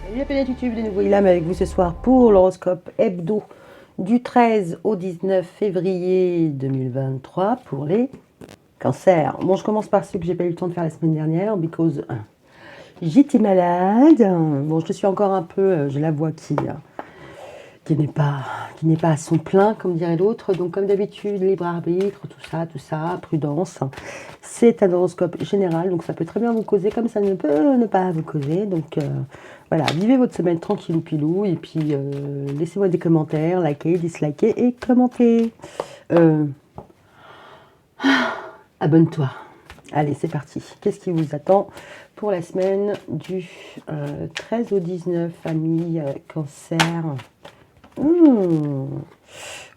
Salut la planète YouTube, de nouveau Ilham avec vous ce soir pour l'horoscope hebdo du 13 au 19 février 2023 pour les cancers. Bon, je commence par ceux que j'ai pas eu le temps de faire la semaine dernière, because j'étais malade. Bon, je suis encore un peu, j'ai la voix qui n'est pas, à son plein, comme dirait l'autre. Donc, comme d'habitude, libre arbitre, tout ça, prudence. C'est un horoscope général, donc ça peut très bien vous causer comme ça ne peut ne pas vous causer. Donc, voilà, vivez votre semaine tranquillou pilou et puis laissez-moi des commentaires, likez, dislikez et commentez. Abonne-toi. Allez, c'est parti. Qu'est-ce qui vous attend pour la semaine du 13 au 19, famille cancer?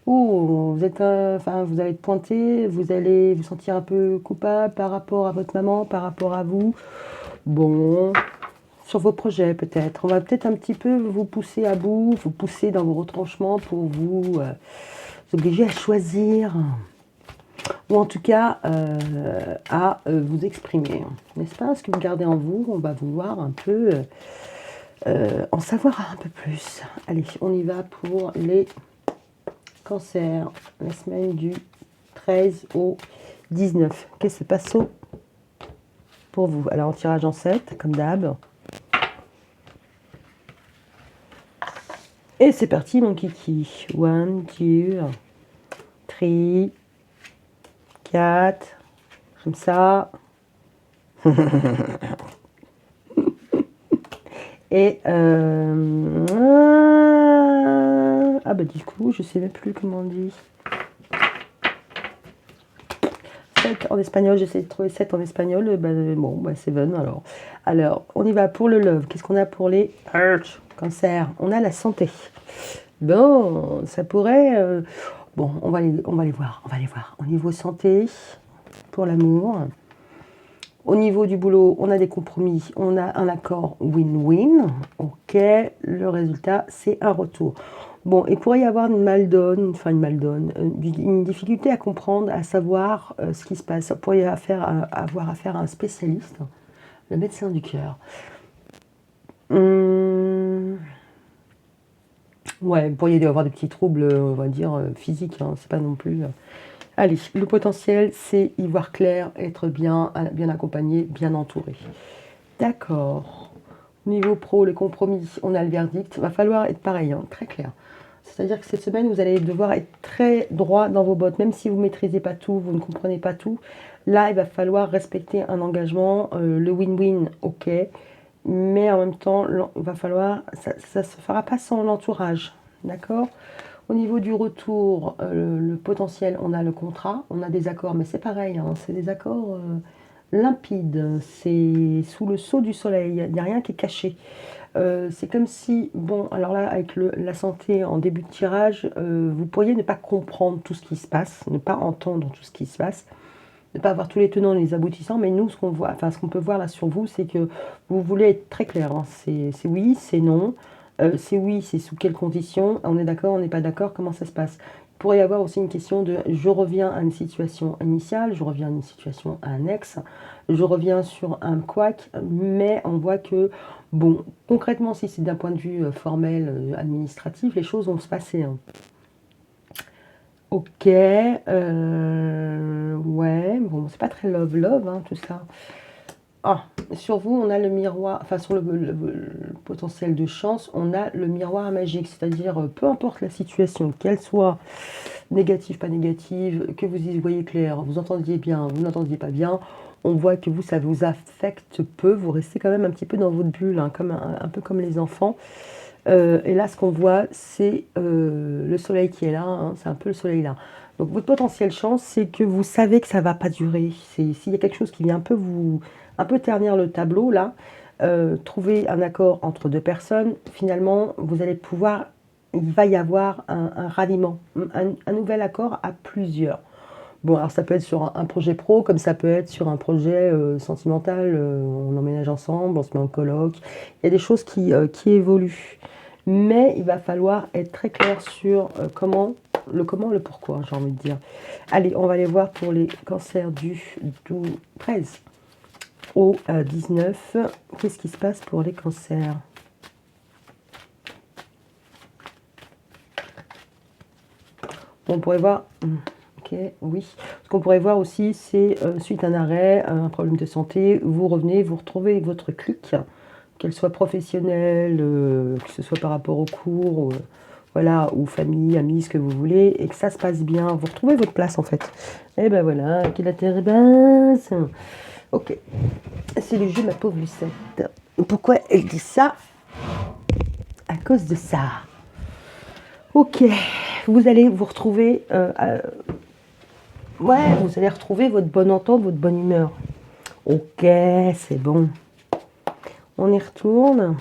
Oh, vous êtes, enfin, vous allez être pointé, vous allez vous sentir un peu coupable par rapport à votre maman, par rapport à vous. Bon, sur vos projets peut-être. On va peut-être un petit peu vous pousser à bout, vous pousser dans vos retranchements pour vous obliger à choisir, ou en tout cas à vous exprimer. N'est-ce pas? Ce que vous gardez en vous, on va vouloir un peu en savoir un peu plus. Allez, on y va pour les cancers, la semaine du 13 au 19. Qu'est-ce qui se passe pour vous? Alors, en tirage en 7, comme d'hab. Et c'est parti, mon kiki. 1, 2, 3, 4, comme ça. Et ah bah du coup, je sais même plus comment on dit. 7 en espagnol, j'essaie de trouver 7 en espagnol. Bon, bah 7 alors. Alors, on y va pour le love. Qu'est-ce qu'on a pour les cancer? On a la santé. Bon, ça pourrait... bon, on va les voir. Au niveau santé, pour l'amour. Au niveau du boulot, on a des compromis, on a un accord win-win. Ok, le résultat, c'est un retour. Bon, il pourrait y avoir une difficulté à comprendre, à savoir ce qui se passe. Il pourrait y avoir affaire à un spécialiste, le médecin du cœur. Ouais, il pourrait y avoir des petits troubles, on va dire, physiques, hein, c'est pas non plus... Allez, le potentiel, c'est y voir clair, être bien accompagné, bien entouré. D'accord. Niveau pro, les compromis, on a le verdict. Va falloir être pareil, hein, très clair. C'est-à-dire que cette semaine, vous allez devoir être très droit dans vos bottes. Même si vous ne maîtrisez pas tout, vous ne comprenez pas tout. Là, il va falloir respecter un engagement. Le win-win, ok. Mais en même temps, il va falloir... Ça ne se fera pas sans l'entourage. D'accord? Au niveau du retour, le potentiel, on a le contrat, on a des accords, mais c'est pareil, hein, c'est des accords limpides, c'est sous le sceau du soleil, il n'y a rien qui est caché. C'est comme si, bon, alors là, avec la santé en début de tirage, vous pourriez ne pas comprendre tout ce qui se passe, ne pas entendre tout ce qui se passe, ne pas avoir tous les tenants et les aboutissants, mais nous, ce qu'on voit, enfin, ce qu'on peut voir là sur vous, c'est que vous voulez être très clair, hein, c'est oui, c'est non. C'est oui, c'est sous quelles conditions? On est d'accord, on n'est pas d'accord, comment ça se passe? Il pourrait y avoir aussi une question de je reviens à une situation initiale, je reviens à une situation annexe, je reviens sur un couac, mais on voit que, bon, concrètement, si c'est d'un point de vue formel, administratif, les choses vont se passer, hein. Ok, ouais, bon, c'est pas très love, hein, tout ça. Ah, sur vous, on a le miroir, enfin sur le potentiel de chance, on a le miroir magique, c'est-à-dire peu importe la situation, qu'elle soit négative, pas négative, que vous y voyez clair, vous entendiez bien, vous n'entendiez pas bien, on voit que vous, ça vous affecte peu, vous restez quand même un petit peu dans votre bulle, hein, comme un peu comme les enfants. Et là, ce qu'on voit, c'est le soleil qui est là, hein, c'est un peu le soleil là. Donc votre potentiel chance, c'est que vous savez que ça ne va pas durer. S'il y a quelque chose qui vient un peu ternir le tableau là, trouver un accord entre deux personnes, finalement, vous allez pouvoir, il va y avoir un ralliement, un nouvel accord à plusieurs. Bon, alors ça peut être sur un projet pro, comme ça peut être sur un projet sentimental, on emménage ensemble, on se met en coloc. Il y a des choses qui évoluent. Mais il va falloir être très clair sur comment, le pourquoi, j'ai envie de dire. Allez, on va aller voir pour les cancers du 13 au 19. Qu'est-ce qui se passe pour les cancers? On pourrait voir... Ok, oui. Ce qu'on pourrait voir aussi, c'est suite à un arrêt, un problème de santé, vous revenez, vous retrouvez votre clique, qu'elle soit professionnelle, que ce soit par rapport au cours, voilà, ou famille, amis, ce que vous voulez, et que ça se passe bien. Vous retrouvez votre place en fait. Et ben voilà, qui la terre est basse. Ok, c'est le jeu, ma pauvre Lucette. Pourquoi elle dit ça? À cause de ça. Ok, vous allez vous retrouver... ouais, vous allez retrouver votre bonne entente, votre bonne humeur. Ok, c'est bon. On y retourne.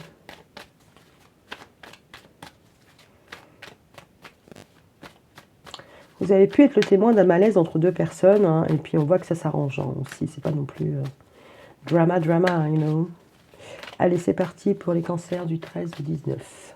Vous avez pu être le témoin d'un malaise entre deux personnes, hein, et puis on voit que ça s'arrange hein, aussi. C'est pas non plus drama, you know. Allez, c'est parti pour les cancers du 13 au 19.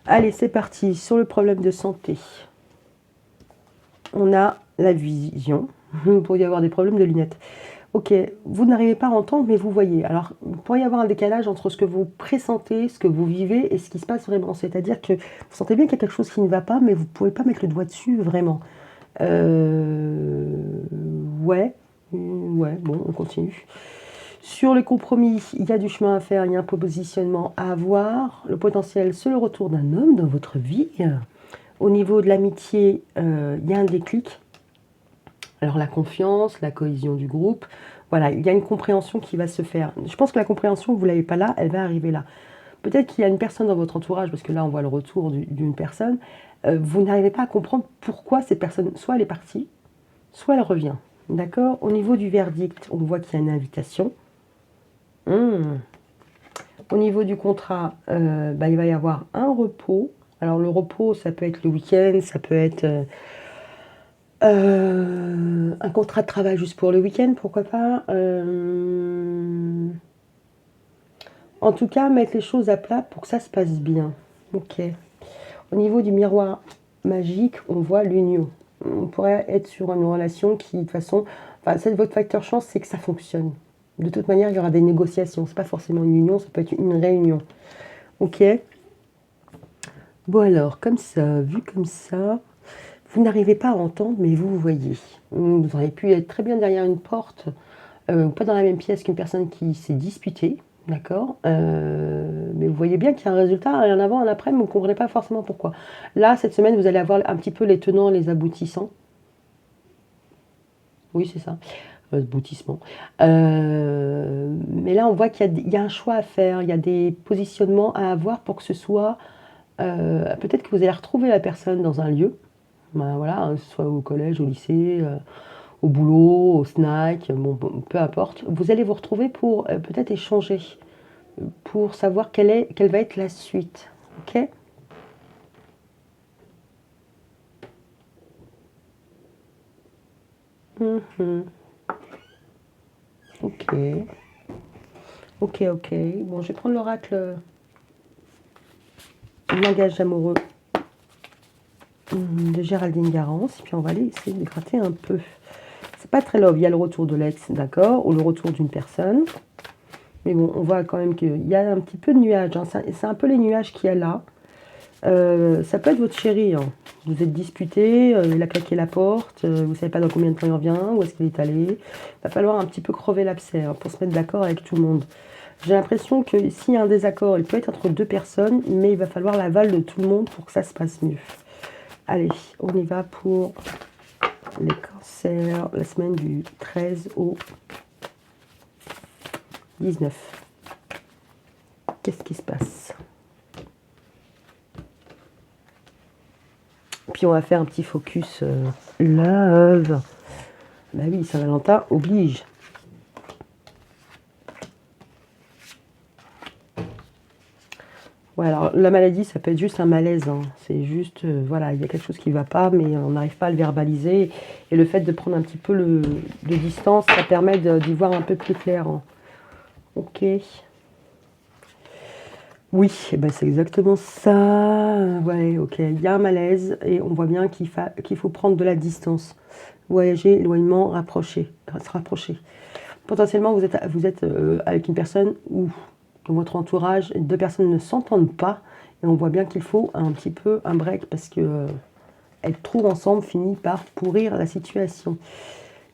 Allez, c'est parti. Sur le problème de santé, on a la vision. Il pourrait y avoir des problèmes de lunettes. Ok, vous n'arrivez pas à entendre, mais vous voyez. Alors, il pourrait y avoir un décalage entre ce que vous pressentez, ce que vous vivez et ce qui se passe vraiment. C'est-à-dire que vous sentez bien qu'il y a quelque chose qui ne va pas, mais vous ne pouvez pas mettre le doigt dessus vraiment. Ouais, bon, on continue. Sur le compromis, il y a du chemin à faire, il y a un positionnement à avoir. Le potentiel, c'est le retour d'un homme dans votre vie. Au niveau de l'amitié, il y a un déclic. Alors la confiance, la cohésion du groupe, voilà, il y a une compréhension qui va se faire. Je pense que la compréhension, vous ne l'avez pas là, elle va arriver là. Peut-être qu'il y a une personne dans votre entourage, parce que là on voit le retour d'une personne, vous n'arrivez pas à comprendre pourquoi cette personne, soit elle est partie, soit elle revient. D'accord? Au niveau du verdict, on voit qu'il y a une invitation. Au niveau du contrat, il va y avoir un repos. Alors le repos, ça peut être le week-end, ça peut être un contrat de travail juste pour le week-end, pourquoi pas. En tout cas, mettre les choses à plat pour que ça se passe bien. Ok. Au niveau du miroir magique, on voit l'union. On pourrait être sur une relation qui, de toute façon, enfin, votre facteur chance, c'est que ça fonctionne. De toute manière, il y aura des négociations. C'est pas forcément une union, ça peut être une réunion. Ok. Bon alors, comme ça, vu comme ça, vous n'arrivez pas à entendre, mais vous voyez. Vous auriez pu être très bien derrière une porte, pas dans la même pièce qu'une personne qui s'est disputée, d'accord? Mais vous voyez bien qu'il y a un résultat, un avant, un après, mais vous ne comprenez pas forcément pourquoi. Là, cette semaine, vous allez avoir un petit peu les tenants, les aboutissants. Oui, c'est ça, aboutissement. Mais là, on voit qu'il y a un choix à faire, il y a des positionnements à avoir pour que ce soit... peut-être que vous allez retrouver la personne dans un lieu, ben voilà, hein, que ce soit au collège, au lycée, au boulot, au snack, bon, peu importe. Vous allez vous retrouver pour peut-être échanger, pour savoir quelle va être la suite. Ok? Mhm. Ok. Ok, ok. Bon, je vais prendre l'oracle langage amoureux de Géraldine Garance, et puis on va aller essayer de gratter un peu. C'est pas très love, il y a le retour de l'ex, d'accord, ou le retour d'une personne. Mais bon, on voit quand même qu'il y a un petit peu de nuages, hein. C'est un peu les nuages qu'il y a là. Ça peut être votre chéri, hein. Vous êtes disputé, il a claqué la porte, vous ne savez pas dans combien de temps il revient, où est-ce qu'il est allé. Il va falloir un petit peu crever l'abcès hein, pour se mettre d'accord avec tout le monde. J'ai l'impression que s'il y a un désaccord, il peut être entre deux personnes, mais il va falloir l'aval de tout le monde pour que ça se passe mieux. Allez, on y va pour les cancers, la semaine du 13 au 19. Qu'est-ce qui se passe? Puis on va faire un petit focus love. Bah oui, Saint-Valentin oblige. Ouais, alors la maladie, ça peut être juste un malaise. Hein. C'est juste, voilà, il y a quelque chose qui ne va pas, mais on n'arrive pas à le verbaliser. Et le fait de prendre un petit peu de distance, ça permet d'y voir un peu plus clair. Hein. Ok. Oui, eh ben, c'est exactement ça. Ouais, OK. Il y a un malaise et on voit bien qu'il faut prendre de la distance. Voyager, éloignement, se rapprocher. Potentiellement, vous êtes avec une personne où, dans votre entourage, 2 personnes ne s'entendent pas et on voit bien qu'il faut un petit peu un break parce que, être trop ensemble finit par pourrir la situation.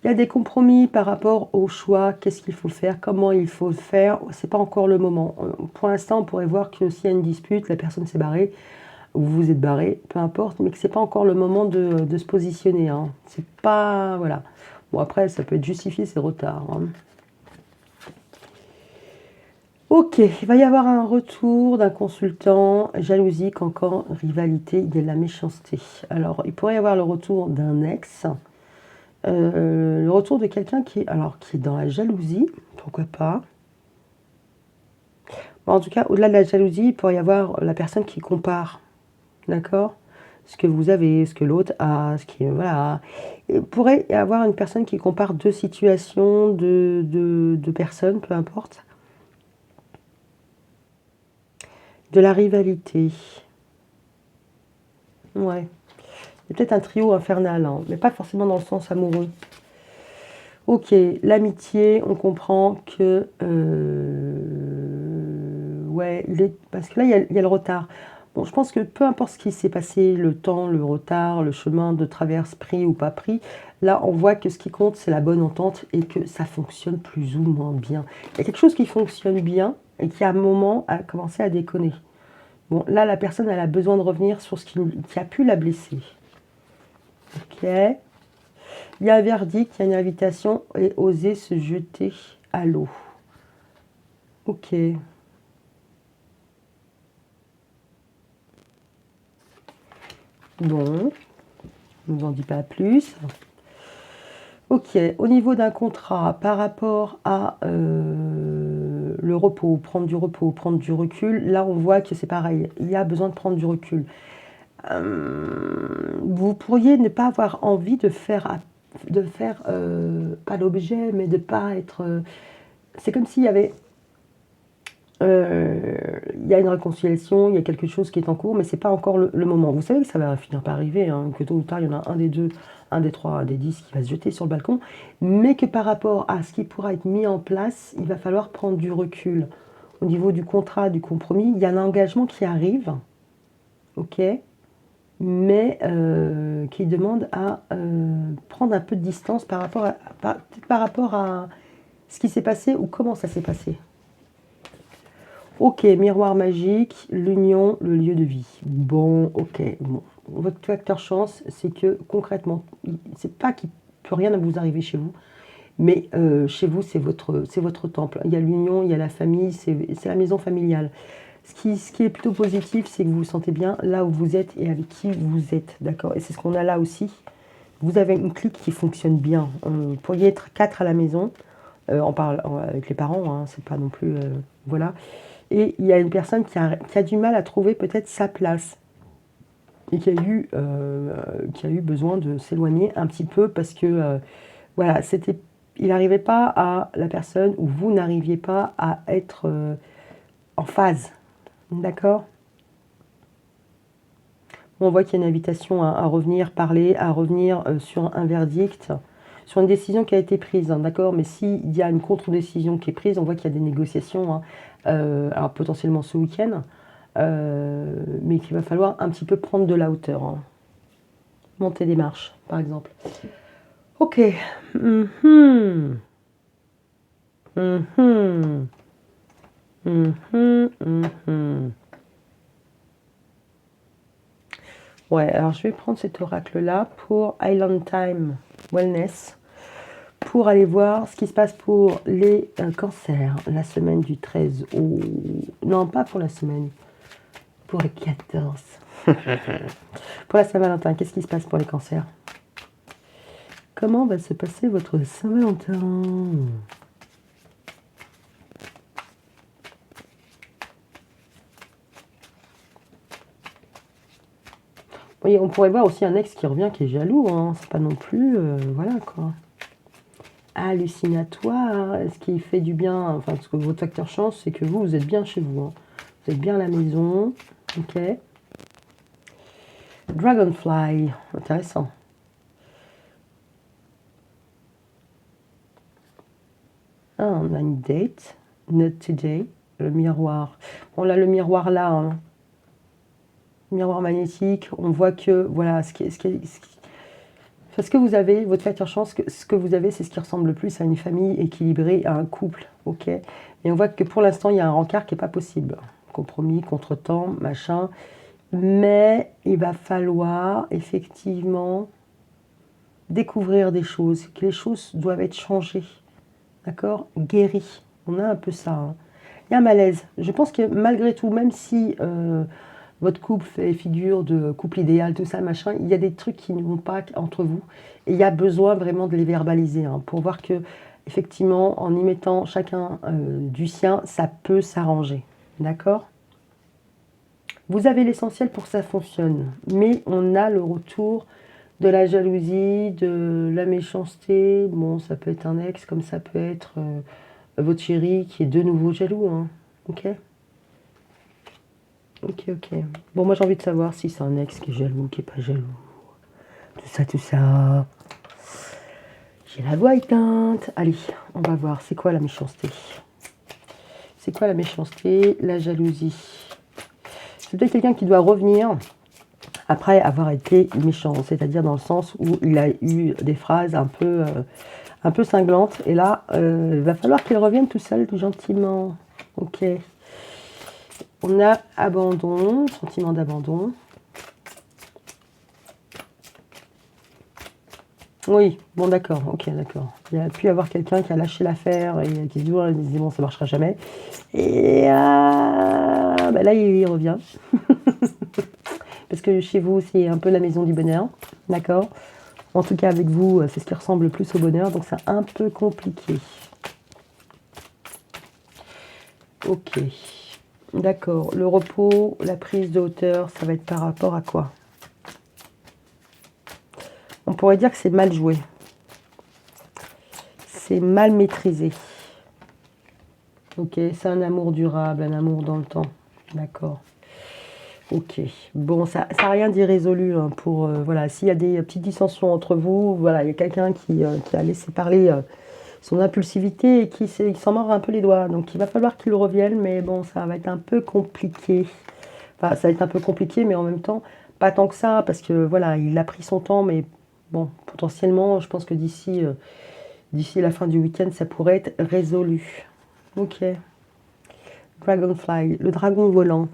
Il y a des compromis par rapport au choix, qu'est-ce qu'il faut faire, comment il faut le faire, c'est pas encore le moment. Pour l'instant, on pourrait voir que s'il y a une dispute, la personne s'est barrée ou vous vous êtes barré, peu importe, mais que c'est pas encore le moment de se positionner, hein. C'est pas voilà. Bon après, ça peut être justifié, c'est retard, hein. OK, il va y avoir un retour d'un consultant, jalousie, cancan, rivalité, il y a de la méchanceté. Alors, il pourrait y avoir le retour d'un ex, le retour de quelqu'un qui est dans la jalousie, pourquoi pas. Bon, en tout cas, au-delà de la jalousie, il pourrait y avoir la personne qui compare, d'accord? Ce que vous avez, ce que l'autre a, ce qui voilà. Il pourrait y avoir une personne qui compare 2 situations de personnes, peu importe. De la rivalité. Ouais. C'est peut-être un trio infernal, hein, mais pas forcément dans le sens amoureux. OK, l'amitié, on comprend que, ouais, parce que là, il y a le retard. Bon, je pense que peu importe ce qui s'est passé, le temps, le retard, le chemin de traverse pris ou pas pris, là, on voit que ce qui compte, c'est la bonne entente et que ça fonctionne plus ou moins bien. Il y a quelque chose qui fonctionne bien et qui, à un moment, a commencé à déconner. Bon, là, la personne, elle a besoin de revenir sur ce qui a pu la blesser. OK. Il y a un verdict, il y a une invitation et oser se jeter à l'eau. OK. Bon, je ne vous en dis pas plus. OK, au niveau d'un contrat, par rapport à le repos, prendre du repos, prendre du recul, là on voit que c'est pareil, il y a besoin de prendre du recul. Vous pourriez ne pas avoir envie de faire pas l'objet, mais de pas être. C'est comme s'il y avait. Il y a une réconciliation, il y a quelque chose qui est en cours, mais c'est pas encore le moment. Vous savez que ça va finir par arriver, hein, que tôt ou tard, il y en a un des deux, un des trois, un des 10 qui va se jeter sur le balcon, mais que par rapport à ce qui pourra être mis en place, il va falloir prendre du recul. Au niveau du contrat, du compromis, il y a un engagement qui arrive, ok, mais qui demande à prendre un peu de distance par rapport à ce qui s'est passé ou comment ça s'est passé. OK, miroir magique, l'union, le lieu de vie. Bon, OK, bon. Votre facteur chance, c'est que concrètement, c'est pas qu'il peut rien vous arriver chez vous, mais chez vous, c'est votre temple. Il y a l'union, il y a la famille, c'est la maison familiale. Ce qui est plutôt positif, c'est que vous vous sentez bien là où vous êtes et avec qui vous êtes, d'accord? Et c'est ce qu'on a là aussi. Vous avez une clique qui fonctionne bien. Vous pourriez être 4 à la maison, avec les parents, hein, c'est pas non plus, voilà. Et il y a une personne qui a du mal à trouver peut-être sa place et qui a eu besoin de s'éloigner un petit peu parce que voilà, il n'arrivait pas à la personne ou vous n'arriviez pas à être en phase. D'accord? On voit qu'il y a une invitation à revenir parler, à revenir sur un verdict, sur une décision qui a été prise, hein, d'accord? Mais s'il y a une contre-décision qui est prise, on voit qu'il y a des négociations, hein, alors potentiellement ce week-end, mais qu'il va falloir un petit peu prendre de la hauteur, hein. Monter des marches, par exemple. Ok. Mhm. Mhm. Mhm. Mhm. Ouais, alors je vais prendre cet oracle-là pour Island Time Wellness, pour aller voir ce qui se passe pour les cancers, la semaine du 13 au... Non, pas pour la semaine, pour les 14. Pour la Saint-Valentin, qu'est-ce qui se passe pour les cancers? Comment va se passer votre Saint-Valentin? Oui, on pourrait voir aussi un ex qui revient qui est jaloux, hein. C'est pas non plus... voilà quoi. Hallucinatoire, ce qui fait du bien, enfin, parce que votre facteur chance, c'est que vous êtes bien chez vous, hein. Vous êtes bien à la maison. Ok. Dragonfly. Intéressant. Ah, on a une date. Not today. Le miroir. On a le miroir là. Hein. Miroir magnétique. On voit que, voilà, ce que vous avez, votre facteur chance, ce que vous avez, c'est ce qui ressemble le plus à une famille équilibrée, à un couple. Ok. Et on voit que pour l'instant, il y a un rencard qui n'est pas possible. Compromis, contretemps, machin. Mais il va falloir effectivement découvrir des choses, que les choses doivent être changées, d'accord? Guéries. On a un peu ça. Hein. Il y a un malaise. Je pense que malgré tout, même si votre couple fait figure de couple idéal, tout ça, machin, il y a des trucs qui ne vont pas entre vous. Et il y a besoin vraiment de les verbaliser hein, pour voir que, effectivement, en y mettant chacun du sien, ça peut s'arranger. D'accord? Vous avez l'essentiel pour que ça fonctionne, mais on a le retour de la jalousie, de la méchanceté. Bon, ça peut être un ex, comme ça peut être votre chéri qui est de nouveau jaloux. Hein. Ok? Ok, ok. Bon, moi j'ai envie de savoir si c'est un ex qui est jaloux, qui est pas jaloux. Tout ça, tout ça. J'ai la voix éteinte. Allez, on va voir. C'est quoi la méchanceté? C'est quoi la méchanceté? La jalousie. C'est peut-être quelqu'un qui doit revenir après avoir été méchant, c'est-à-dire dans le sens où il a eu des phrases un peu cinglantes. Et là, il va falloir qu'il revienne tout seul, tout gentiment. Ok. On a abandon, sentiment d'abandon. Oui, bon d'accord, ok, d'accord. Il y a pu y avoir quelqu'un qui a lâché l'affaire et qui se dit, ouais, bon, ça marchera jamais. Et bah là, il revient. Parce que chez vous, c'est un peu la maison du bonheur, d'accord? En tout cas, avec vous, c'est ce qui ressemble le plus au bonheur, donc c'est un peu compliqué. Ok, d'accord. Le repos, la prise de hauteur, ça va être par rapport à quoi? On pourrait dire que c'est mal joué. C'est mal maîtrisé. Ok, c'est un amour durable, un amour dans le temps. D'accord. Ok. Bon, ça n'a rien d'irrésolu hein, pour... voilà, s'il y a des petites dissensions entre vous, voilà, il y a quelqu'un qui a laissé parler son impulsivité et qui il s'en mord un peu les doigts. Donc, il va falloir qu'il revienne, mais bon, ça va être un peu compliqué. Enfin, ça va être un peu compliqué, mais en même temps, pas tant que ça, parce que voilà, il a pris son temps, mais bon, potentiellement, je pense que d'ici la fin du week-end, ça pourrait être résolu. Ok. Dragonfly, le dragon volant.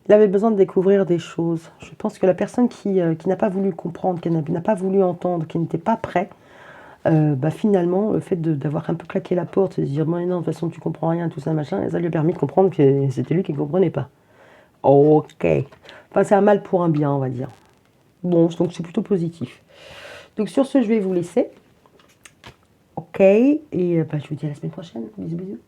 Il avait besoin de découvrir des choses. Je pense que la personne qui n'a pas voulu comprendre, qui n'a pas voulu entendre, qui n'était pas prêt, bah finalement, le fait d'avoir un peu claqué la porte, de se dire, bon, non, de toute façon, tu comprends rien, tout ça, machin, ça lui a permis de comprendre que c'était lui qui ne comprenait pas. Ok. Enfin, c'est un mal pour un bien, on va dire. Bon, donc c'est plutôt positif. Donc sur ce, je vais vous laisser. Ok. Et bah, je vous dis à la semaine prochaine. Bisous, bisous.